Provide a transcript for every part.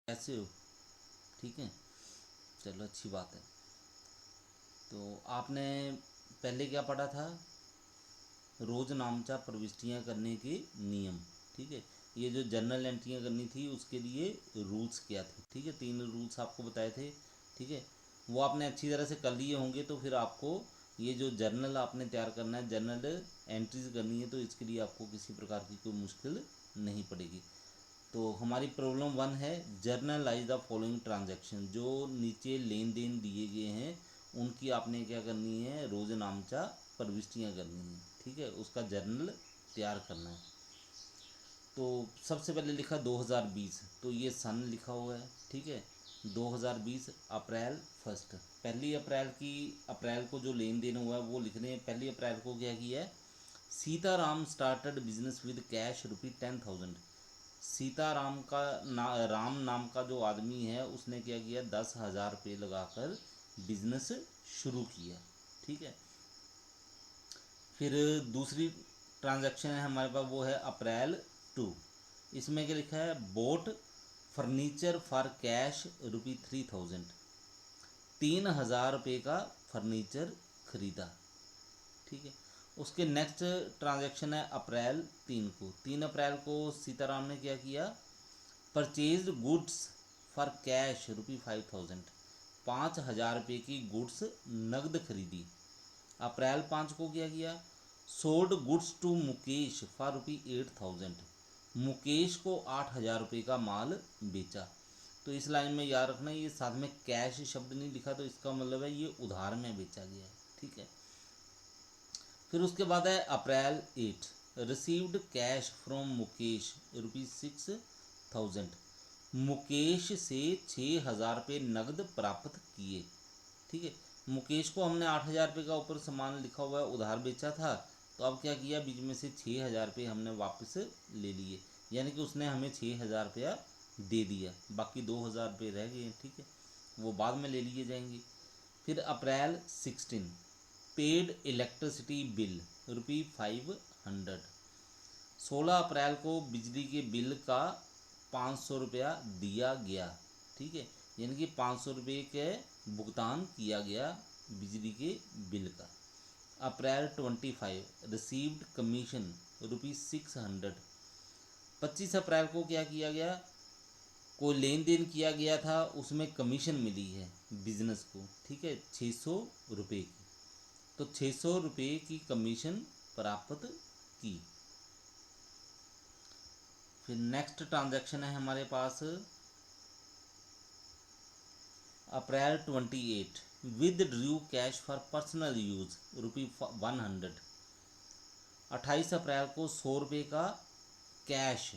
कैसे हो? ठीक है, चलो अच्छी बात है। तो आपने पहले क्या पढ़ा था? रोज नामचा प्रविष्टियां करने के नियम। ठीक है, ये जो जर्नल एंट्रियां करनी थी उसके लिए रूल्स क्या थे? ठीक है, 3 रूल्स आपको बताए थे। ठीक है, वो आपने अच्छी तरह से कर लिए होंगे, तो फिर आपको ये जो जर्नल आपने तैयार करना है, जर्नल एंट्रीज करनी है, तो इसके लिए आपको किसी प्रकार की कोई मुश्किल नहीं पड़ेगी। तो हमारी प्रॉब्लम 1 है, जर्नलाइज द फॉलोइंग ट्रांजैक्शन। जो नीचे लेन देन दिए गए हैं उनकी आपने क्या करनी है? रोज नामचा प्रविष्टियाँ करनी है। ठीक है, उसका जर्नल तैयार करना है। तो सबसे पहले लिखा 2020, तो ये सन लिखा हुआ है। ठीक है, 2020 अप्रैल फर्स्ट, पहली अप्रैल की, अप्रैल को जो लेन देन हुआ है वो लिख रहे हैं। पहली अप्रैल को क्या किया है? Sitaram started business with cash ₹10,000। Sitaram का राम नाम का जो आदमी है उसने क्या किया? 10,000 रुपये लगाकर बिजनेस शुरू किया। ठीक है, फिर दूसरी ट्रांजैक्शन है हमारे पास, वो है अप्रैल 2। इसमें क्या लिखा है? Boat furniture for cash ₹3,000। 3,000 रुपये का फर्नीचर खरीदा। ठीक है, उसके नेक्स्ट ट्रांजैक्शन है अप्रैल 3 को। 3 अप्रैल को सीताराम ने क्या किया? Purchase goods for cash ₹5,000। 5,000 रुपये की गुड्स नकद खरीदी। अप्रैल 5 को क्या किया? Sold goods to Mukesh for ₹8,000। Mukesh को 8,000 रुपये का माल बेचा। तो इस लाइन में याद रखना, ये साथ में कैश शब्द नहीं लिखा, तो इसका मतलब है ये उधार में बेचा गया है। ठीक है, फिर उसके बाद है अप्रैल 8, received cash from Mukesh ₹6,000। Mukesh से 6,000 रुपये नकद प्राप्त किए। ठीक है, मुकेश को हमने 8,000 रुपये का ऊपर सामान लिखा हुआ है उधार बेचा था, तो अब क्या किया? बीच में से 6,000 रुपये हमने वापस ले लिए, यानी कि उसने हमें 6,000 रुपया दे दिया, बाकी 2,000 रुपये रह गए। ठीक है, वो बाद में ले लिए जाएंगे। फिर अप्रैल 16, पेड इलेक्ट्रिसिटी बिल ₹500। 16 अप्रैल को बिजली के बिल का 500 रुपया दिया गया। ठीक है, यानी कि 500 रुपये के भुगतान किया गया बिजली के बिल का। अप्रैल 25, रिसीव्ड कमीशन ₹600। 25 अप्रैल को क्या किया गया? कोई लेन देन किया गया था, उसमें कमीशन मिली है बिजनेस को। ठीक है, 600 रुपये की, तो 600 रुपये की कमीशन प्राप्त की। फिर नेक्स्ट ट्रांजैक्शन है हमारे पास अप्रैल 28, with Drew cash for personal use ₹100। 28 अप्रैल को 100 रुपये का कैश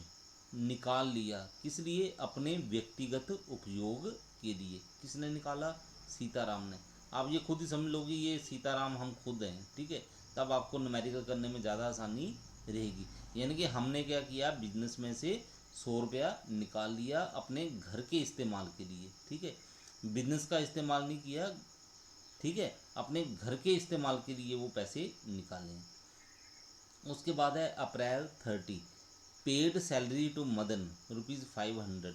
निकाल लिया, किस लिए? अपने व्यक्तिगत उपयोग के लिए। किसने निकाला? सीताराम ने। आप ये खुद ही समझ लोगे, ये सीताराम हम खुद हैं। ठीक है, तब आपको न्यूमेरिकल करने में ज़्यादा आसानी रहेगी। यानी कि हमने क्या किया? बिजनेस में से 100 रुपया निकाल लिया अपने घर के इस्तेमाल के लिए। ठीक है, बिजनेस का इस्तेमाल नहीं किया। ठीक है, अपने घर के इस्तेमाल के लिए वो पैसे निकालें। उसके बाद है April 30, paid salary to Madan ₹500।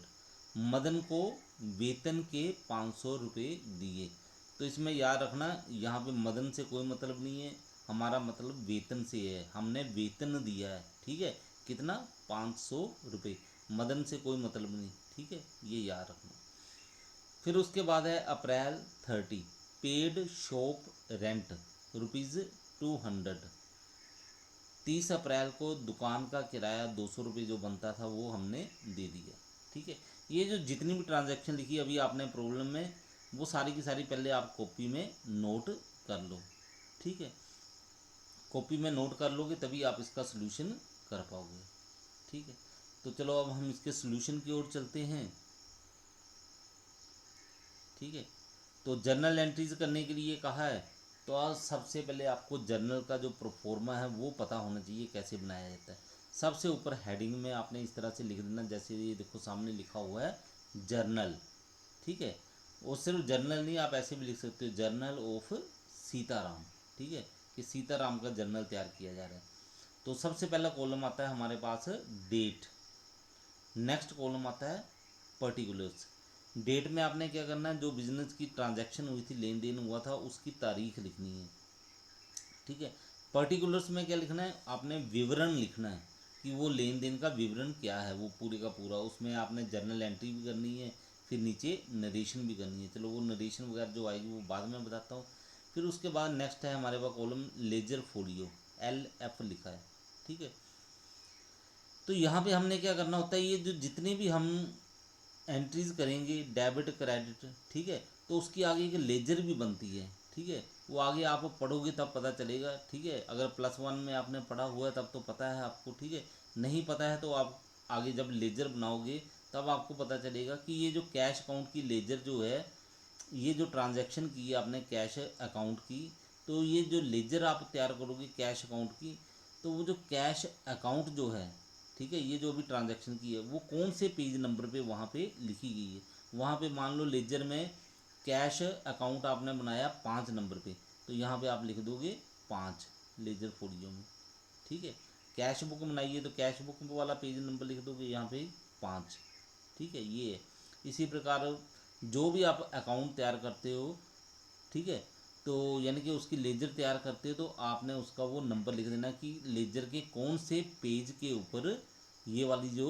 Madan को वेतन के 500 रुपये दिए। तो इसमें याद रखना, यहाँ पे मदन से कोई मतलब नहीं है, हमारा मतलब वेतन से है। हमने वेतन दिया है। ठीक है, कितना? 500 रुपये। मदन से कोई मतलब नहीं। ठीक है, ये याद रखना। फिर उसके बाद है अप्रैल 30, पेड शॉप रेंट ₹200। 30 अप्रैल को दुकान का किराया 200 रुपये जो बनता था वो हमने दे दिया। ठीक है, ये जो जितनी भी ट्रांजैक्शन लिखी अभी आपने प्रॉब्लम में, वो सारी की सारी पहले आप कॉपी में नोट कर लो। ठीक है, कॉपी में नोट कर लोगे तभी आप इसका सलूशन कर पाओगे। ठीक है, तो चलो अब हम इसके सलूशन की ओर चलते हैं। ठीक है, तो जर्नल एंट्रीज करने के लिए कहा है, तो आज सबसे पहले आपको जर्नल का जो प्रोफोर्मा है वो पता होना चाहिए कैसे बनाया जाता है। सबसे ऊपर हेडिंग में आपने इस तरह से लिख देना, जैसे ये देखो सामने लिखा हुआ है जर्नल। ठीक है, और सिर्फ जर्नल नहीं, आप ऐसे भी लिख सकते हो जर्नल ऑफ सीताराम। ठीक है, कि सीताराम का जर्नल तैयार किया जा रहा है। तो सबसे पहला कॉलम आता है हमारे पास डेट। नेक्स्ट कॉलम आता है पर्टिकुलर्स। डेट में आपने क्या करना है, जो बिजनेस की ट्रांजैक्शन हुई थी, लेन देन हुआ था, उसकी तारीख लिखनी है। ठीक है। पर्टिकुलर्स में क्या लिखना है, आपने विवरण लिखना है कि वो लेन देन का विवरण क्या है, वो पूरे का पूरा। उसमें आपने जर्नल एंट्री भी करनी है, फिर नीचे नरेशन भी करनी है। चलो वो नरेशन वगैरह जो आएगी वो बाद में बताता हूँ। फिर उसके बाद नेक्स्ट है हमारे पास कॉलम लेजर फोलियो, LF लिखा है। ठीक है। तो यहाँ पे हमने क्या करना होता है, ये जो जितने भी हम एंट्रीज करेंगे, डेबिट क्रेडिट, ठीक है, तो उसकी आगे एक लेजर भी बनती है। ठीक है। वो आगे आप पढ़ोगे तब पता चलेगा। ठीक है। अगर +1 में आपने पढ़ा हुआ है तब तो पता है आपको। ठीक है। नहीं पता है तो आप आगे जब लेजर बनाओगे तब आपको पता चलेगा कि ये जो कैश अकाउंट की लेजर जो है, ये जो ट्रांजैक्शन की है आपने कैश अकाउंट की, तो ये जो लेजर आप तैयार करोगे कैश अकाउंट की, तो वो जो कैश अकाउंट जो है, ठीक है, ये जो भी ट्रांजैक्शन की है वो कौन से पेज नंबर पे वहाँ पे लिखी गई है। वहाँ पे मान लो लेजर में कैश अकाउंट आपने बनाया 5 नंबर पे, तो यहाँ पे आप लिख दोगे 5 लेजर फोलियो में। ठीक है। कैश बुक बनाइए तो कैश बुक वाला पेज नंबर लिख दोगे यहाँ पे 5। ठीक है। ये है। इसी प्रकार जो भी आप अकाउंट तैयार करते हो, ठीक है, तो यानी कि उसकी लेजर तैयार करते हो तो आपने उसका वो नंबर लिख देना कि लेजर के कौन से पेज के ऊपर ये वाली जो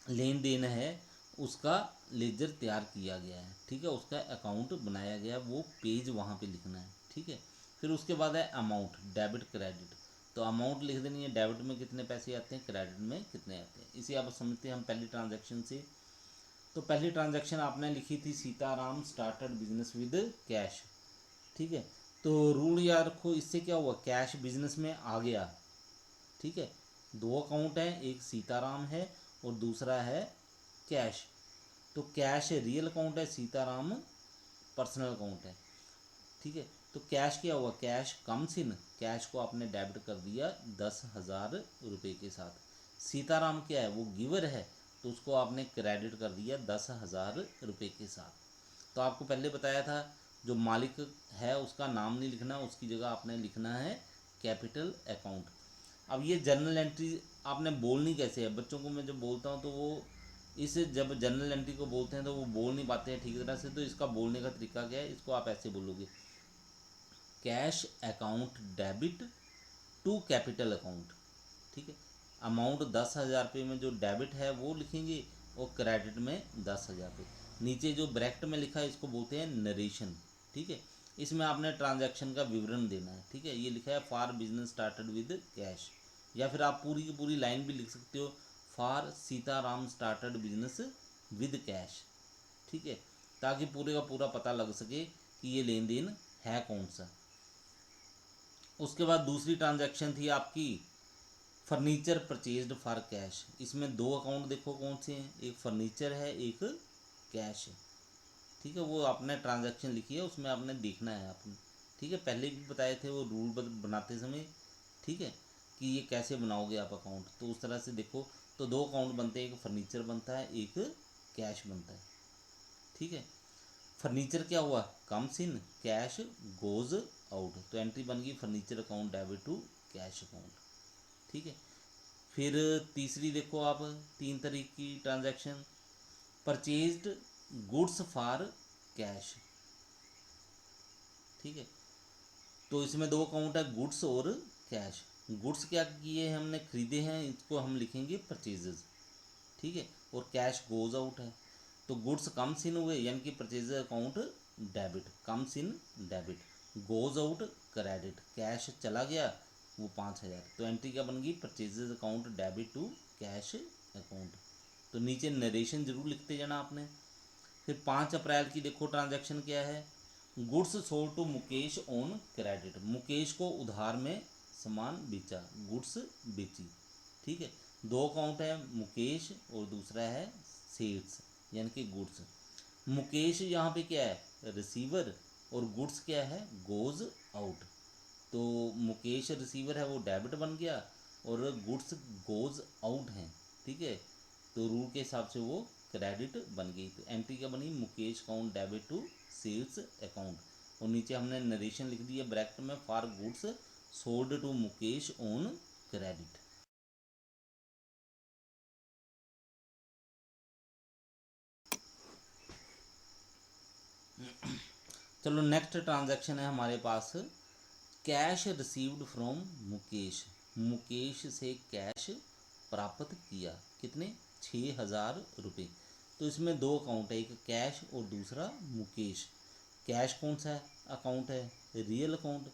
लेन देन है उसका लेजर तैयार किया गया है। ठीक है। उसका अकाउंट बनाया गया, वो पेज वहाँ पे लिखना है। ठीक है। फिर उसके बाद है अमाउंट, डेबिट क्रेडिट। तो अमाउंट लिख देनी है, डेबिट में कितने पैसे आते हैं, क्रेडिट में कितने आते हैं। इसे आप समझते हैं हम पहली ट्रांजैक्शन से। तो पहली ट्रांजैक्शन आपने लिखी थी, Sitaram started business with cash. ठीक है। तो रूल याद रखो, इससे क्या हुआ, कैश बिजनेस में आ गया। ठीक है। दो अकाउंट हैं, एक सीताराम है और दूसरा है कैश। तो कैश रियल अकाउंट है, सीताराम पर्सनल अकाउंट है। ठीक है। तो कैश क्या हुआ, कैश कम्स इन, कैश को आपने डेबिट कर दिया 10,000 रुपये के साथ। सीताराम क्या है, वो गिवर है, तो उसको आपने क्रेडिट कर दिया 10,000 रुपये के साथ। तो आपको पहले बताया था, जो मालिक है उसका नाम नहीं लिखना, उसकी जगह आपने लिखना है कैपिटल अकाउंट। अब ये जर्नल एंट्री आपने बोलनी कैसे है, बच्चों को मैं जब बोलता हूँ तो वो इस जब जर्नल एंट्री को बोलते हैं तो वो बोल नहीं पाते हैं ठीक तरह से। तो इसका बोलने का तरीका क्या है, इसको आप ऐसे बोलोगे, cash account debit to capital account. ठीक है। अमाउंट 10,000 रुपये में जो डेबिट है वो लिखेंगे और क्रेडिट में 10,000 रुपये। नीचे जो ब्रैकेट में लिखा है इसको बोलते हैं नरेशन। ठीक है। इसमें आपने ट्रांजैक्शन का विवरण देना है। ठीक है। ये लिखा है for business started with cash, या फिर आप पूरी की पूरी लाइन भी लिख सकते हो, for Sitaram started business with cash. ठीक है। ताकि पूरे का पूरा पता लग सके कि ये लेन देन है कौन सा। उसके बाद दूसरी ट्रांजैक्शन थी आपकी फर्नीचर परचेज्ड फॉर कैश। इसमें दो अकाउंट देखो कौन से हैं, एक फर्नीचर है, एक कैश है। ठीक है। वो आपने ट्रांजैक्शन लिखी है, उसमें आपने देखना है आपने। ठीक है। पहले भी बताए थे वो रूल बनाते समय। ठीक है, कि ये कैसे बनाओगे आप अकाउंट, तो उस तरह से देखो। तो दो अकाउंट बनते हैं, एक फर्नीचर बनता है, एक कैश बनता है। ठीक है। फर्नीचर क्या हुआ, comes in, cash goes out, तो एंट्री बन गई furniture account debit to cash account. ठीक है। फिर तीसरी देखो आप, 3 तरीके की transaction, purchased goods for cash. ठीक है। तो इसमें दो अकाउंट है, गुड्स और कैश। गुड्स क्या किए हैं हमने, खरीदे हैं, इसको हम लिखेंगे परचेजेस। ठीक है। और कैश गोज आउट है, तो गुड्स कम्स इन हुए यानी कि purchase account debit, comes in debit, goes out credit, cash चला गया वो 5,000। तो एंट्री क्या बन गई, purchases account debit to cash account. तो नीचे नरेशन जरूर लिखते जाना आपने। फिर 5 अप्रैल की देखो ट्रांजैक्शन क्या है, goods sold to Mukesh on credit, Mukesh को उधार में सामान बेचा, गुड्स बेची। ठीक है। दो अकाउंट है, मुकेश और दूसरा है सेल्स यानी कि गुड्स। मुकेश यहाँ पे क्या है, रिसीवर, और गुड्स क्या है, गोज आउट। तो मुकेश रिसीवर है वो डेबिट बन गया और गुड्स गोज आउट हैं। ठीक है। तो रूल के हिसाब से वो क्रेडिट बन गई। तो एंट्री क्या बनी, Mukesh account debit to sales account, और नीचे हमने नरेशन लिख दिया ब्रैकेट में, for goods sold to Mukesh on credit. चलो नेक्स्ट ट्रांजैक्शन है हमारे पास, cash received from Mukesh. Mukesh से कैश प्राप्त किया, कितने, 6,000 रुपये। तो इसमें दो अकाउंट है, एक कैश और दूसरा मुकेश। कैश कौन सा अकाउंट है, रियल अकाउंट।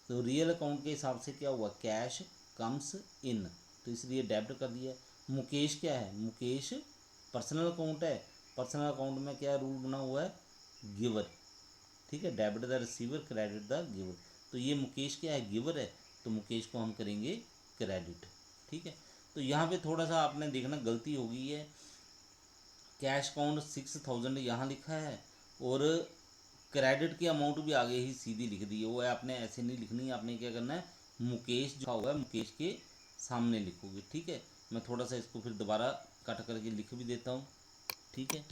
तो रियल अकाउंट के हिसाब से क्या हुआ, कैश कम्स इन, तो इसलिए डेबिट कर दिया। मुकेश क्या है, मुकेश पर्सनल अकाउंट है। पर्सनल अकाउंट में क्या रूल बना हुआ है, गिवर, ठीक है, debit the receiver credit the giver. तो ये मुकेश क्या है, गिवर है, तो मुकेश को हम करेंगे क्रेडिट, ठीक है। तो यहाँ पे थोड़ा सा आपने देखना गलती हो गई है, कैश अकाउंट 6,000 यहाँ लिखा है और क्रेडिट की अमाउंट भी आगे ही सीधी लिख दी है। वो है आपने ऐसे नहीं लिखनी है, आपने क्या करना है, मुकेश जो हुआ है मुकेश के सामने लिखोगे, ठीक है। मैं थोड़ा सा इसको फिर दोबारा कट करके लिख भी देता हूँ, ठीक है।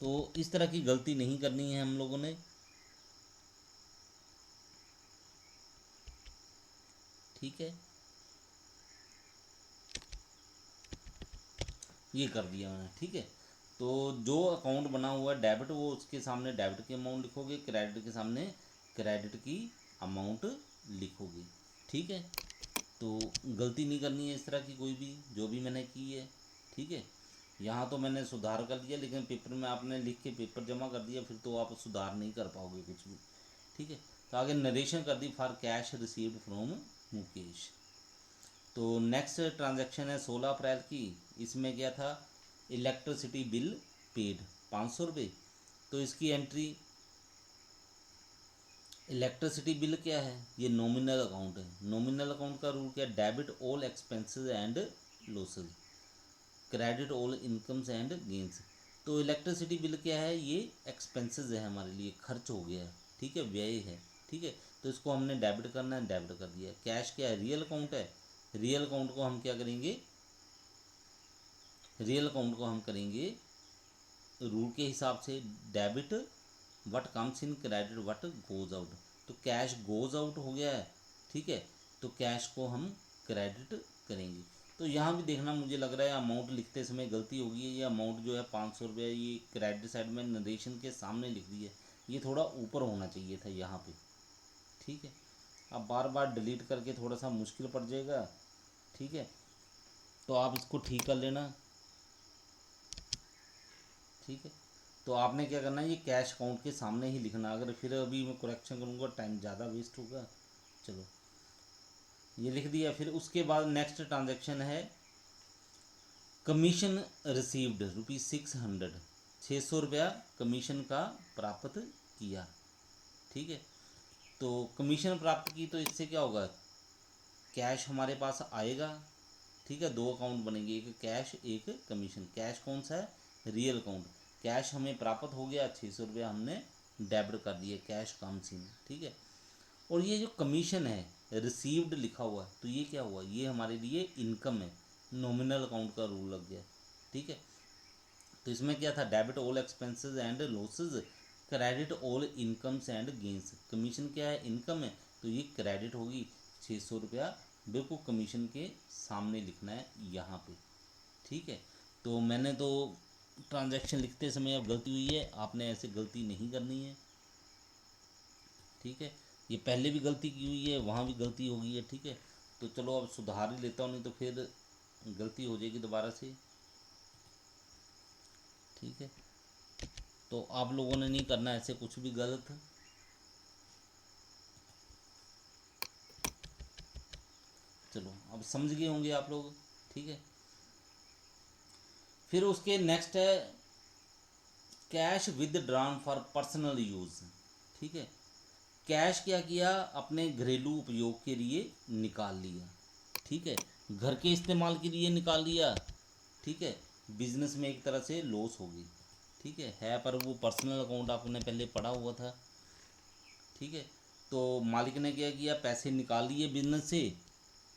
तो इस तरह की गलती नहीं करनी है हम लोगों ने, ठीक है। ये कर दिया मैंने, ठीक है। तो जो अकाउंट बना हुआ है डेबिट, वो उसके सामने डेबिट की अमाउंट लिखोगे, क्रेडिट के सामने क्रेडिट की अमाउंट लिखोगे, ठीक है। तो गलती नहीं करनी है इस तरह की कोई भी, जो भी मैंने की है, ठीक है। यहाँ तो मैंने सुधार कर दिया, लेकिन पेपर में आपने लिख के पेपर जमा कर दिया, फिर तो आप सुधार नहीं कर पाओगे कुछ भी, ठीक है। तो आगे नरेशन कर दी, for cash received from Mukesh. तो नेक्स्ट ट्रांजैक्शन है 16 अप्रैल की। इसमें क्या था, इलेक्ट्रिसिटी बिल पेड 500 रुपये। तो इसकी एंट्री, इलेक्ट्रिसिटी बिल क्या है, ये नॉमिनल अकाउंट है। नॉमिनल अकाउंट का रूल क्या है, debit all expenses and losses, credit all incomes and gains. तो इलेक्ट्रिसिटी बिल क्या है, ये एक्सपेंसेस है, हमारे लिए खर्च हो गया है, ठीक है, व्यय है, ठीक है। तो इसको हमने डेबिट करना है, डेबिट कर दिया। कैश क्या है, रियल अकाउंट है। रियल अकाउंट को हम क्या करेंगे, रियल अकाउंट को हम करेंगे रूल के हिसाब से, debit what comes in, credit what goes out. तो कैश गोज आउट हो गया है, ठीक है, तो कैश को हम क्रेडिट करेंगे। तो यहाँ भी देखना, मुझे लग रहा है अमाउंट लिखते समय गलती होगी है। ये अमाउंट जो है 500 रुपये, ये क्रेडिट साइड में नरेशन के सामने लिख दी है, ये थोड़ा ऊपर होना चाहिए था यहाँ पे, ठीक है। अब बार बार डिलीट करके थोड़ा सा मुश्किल पड़ जाएगा, ठीक है। तो आप इसको ठीक कर लेना, ठीक है। तो आपने क्या करना है, ये कैश अकाउंट के सामने ही लिखना। अगर फिर अभी मैं करेक्शन करूँगा टाइम ज़्यादा वेस्ट होगा। चलो ये लिख दिया। फिर उसके बाद नेक्स्ट ट्रांजैक्शन है, कमीशन रिसीव्ड ₹600, 600 रुपया कमीशन का प्राप्त किया, ठीक है। तो कमीशन प्राप्त की, तो इससे क्या होगा, कैश हमारे पास आएगा, ठीक है। दो अकाउंट बनेंगे, एक कैश एक कमीशन। कैश कौन सा है, रियल अकाउंट। कैश हमें प्राप्त हो गया, 600 रुपया हमने डेबिट कर दिए, कैश कम्स इन, ठीक है। और ये जो कमीशन है रिसीव्ड लिखा हुआ है, तो ये क्या हुआ, ये हमारे लिए इनकम है, नॉमिनल अकाउंट का रूल लग गया, ठीक है। तो इसमें क्या था, debit all expenses and losses, credit all incomes and gains. Commission क्या है, इनकम है, तो ये क्रेडिट होगी 600 रुपया, बिल्कुल कमीशन के सामने लिखना है यहाँ पे, ठीक है। तो मैंने तो ट्रांजैक्शन लिखते समय अब गलती हुई है, आपने ऐसे गलती नहीं करनी है, ठीक है। ये पहले भी गलती की हुई है, वहाँ भी गलती हो गई है, ठीक है। तो चलो अब सुधार ही लेता हूँ, नहीं तो फिर गलती हो जाएगी दोबारा से, ठीक है। तो आप लोगों ने नहीं करना ऐसे कुछ भी गलत। चलो अब समझ गए होंगे आप लोग, ठीक है। फिर उसके नेक्स्ट है cash with drawn for personal use, ठीक है। कैश क्या किया, अपने घरेलू उपयोग के लिए निकाल लिया, ठीक है। घर के इस्तेमाल के लिए निकाल लिया, ठीक है। बिजनेस में एक तरह से लॉस होगी, ठीक है, पर वो पर्सनल अकाउंट आपने पहले पढ़ा हुआ था, ठीक है। तो मालिक ने क्या किया, पैसे निकाल लिए बिजनेस से,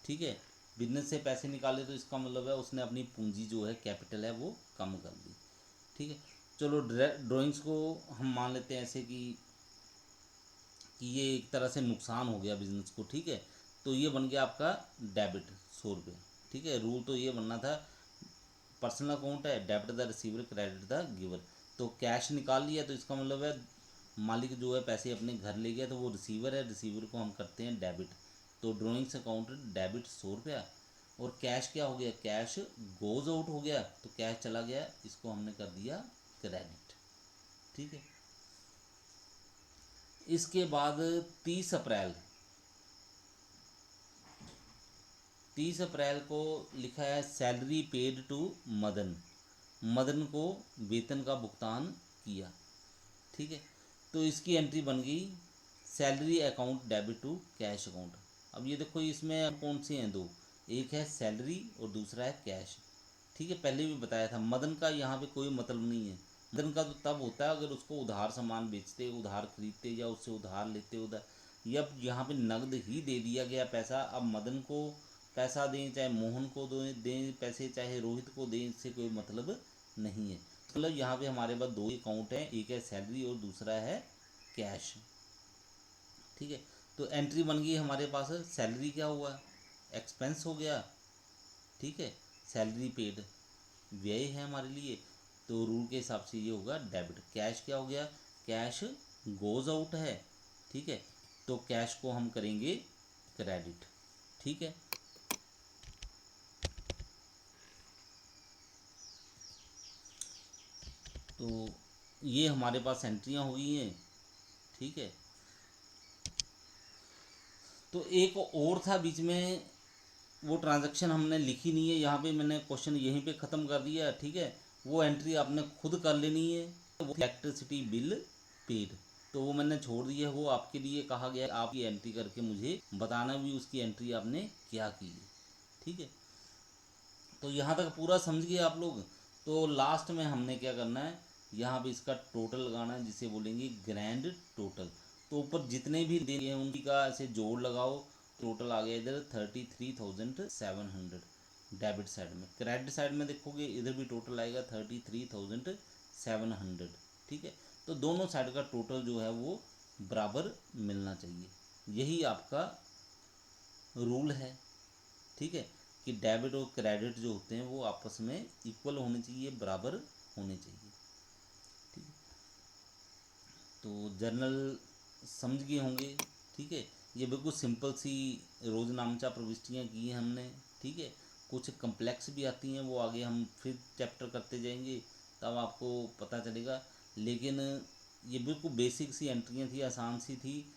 ठीक है। बिजनेस से पैसे निकाले, तो इसका मतलब है उसने अपनी पूंजी जो है, कैपिटल है, वो कम कर दी, ठीक है। चलो ड्राइंग्स को हम मान लेते हैं ऐसे कि ये एक तरह से नुकसान हो गया बिजनेस को, ठीक है। तो ये बन गया आपका डेबिट 100 रुपये, ठीक है। रूल तो ये बनना था, पर्सनल अकाउंट है, debit the receiver credit the giver. तो कैश निकाल लिया, तो इसका मतलब है मालिक जो है पैसे अपने घर ले गया, तो वो रिसीवर है, रिसीवर को हम करते हैं डेबिट। तो ड्रॉइंग्स अकाउंट डेबिट 100 रुपया। और कैश क्या हो गया, कैश गोज आउट हो गया, तो कैश चला गया, इसको हमने कर दिया क्रेडिट। ठीक है। इसके बाद 30 अप्रैल, 30 अप्रैल को लिखा है salary paid to Madan, Madan को वेतन का भुगतान किया। ठीक है। तो इसकी एंट्री बन गई salary account debit to cash account. अब ये देखो इसमें कौन से हैं दो, एक है सैलरी और दूसरा है कैश। ठीक है, पहले भी बताया था मदन का यहाँ पे कोई मतलब नहीं है। मदन का तो तब होता है अगर उसको उधार सामान बेचते, उधार खरीदते या उससे उधार लेते, उधार, या यहाँ पे नगद ही दे दिया गया पैसा। अब मदन को पैसा दें, चाहे मोहन को दें पैसे, चाहे रोहित को दें, इससे कोई मतलब नहीं है। मतलब यहाँ पे हमारे पास दो अकाउंट हैं, एक है सैलरी और दूसरा है कैश। ठीक है। तो एंट्री बन गई हमारे पास, सैलरी क्या हुआ, एक्सपेंस हो गया। ठीक है। सैलरी पेड व्यय है हमारे लिए, तो रूल के हिसाब से ये होगा डेबिट। कैश क्या हो गया, कैश गोज आउट है। ठीक है। तो कैश को हम करेंगे क्रेडिट। ठीक है। तो ये हमारे पास एंट्रियां हुई हैं। ठीक है। तो एक और था बीच में, वो ट्रांजैक्शन हमने लिखी नहीं है यहाँ पे, मैंने क्वेश्चन यहीं पे ख़त्म कर दिया। ठीक है। वो एंट्री आपने खुद कर लेनी है, वो इलेक्ट्रिसिटी बिल पेड, तो वो मैंने छोड़ दी है, वो आपके लिए कहा गया है, आप ये एंट्री करके मुझे बताना भी उसकी एंट्री आपने क्या की है। ठीक है। तो यहाँ तक पूरा समझ गए आप लोग। तो लास्ट में हमने क्या करना है, यहाँ पे इसका टोटल लगाना है, जिसे बोलेंगे ग्रैंड टोटल। तो ऊपर जितने भी दिन हैं उनकी का ऐसे जोड़ लगाओ, टोटल आ गया इधर 33,700 डेबिट साइड में। क्रेडिट साइड में देखोगे इधर भी टोटल आएगा 33,700। ठीक है। तो दोनों साइड का टोटल जो है वो बराबर मिलना चाहिए, यही आपका रूल है। ठीक है। कि डेबिट और क्रेडिट जो होते हैं वो आपस में इक्वल होने चाहिए, बराबर होने चाहिए। ठीक है। तो जर्नल समझ गए होंगे। ठीक है। ये बिल्कुल सिंपल सी रोजनामचा प्रविष्टियाँ की हैं हमने। ठीक है। कुछ कम्प्लेक्स भी आती हैं, वो आगे हम फिर चैप्टर करते जाएंगे, तब आपको पता चलेगा। लेकिन ये बिल्कुल बेसिक सी एंट्रियाँ थी, आसान सी थी,